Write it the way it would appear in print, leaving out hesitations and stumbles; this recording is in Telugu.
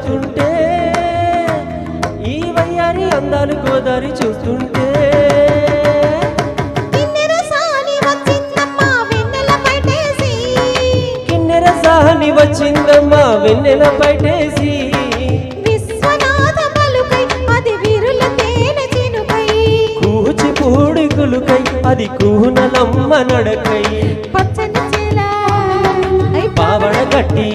చూస్తుంటే ఈ వయ్యారి అందాలు గోదారి చూస్తుంటే కిన్నెర సాని వచ్చిందమ్మా వెన్నెల పైటేసి కిన్నెర సాని వచ్చిందమ్మా వెన్నెల పైటేసి విశ్వనాథ పలుకై అది విరుల తేనె చినుకై కూచిపూడి కులుకై అది కూనలమ్మ నడకై పచ్చని చేల పావడ కట్టి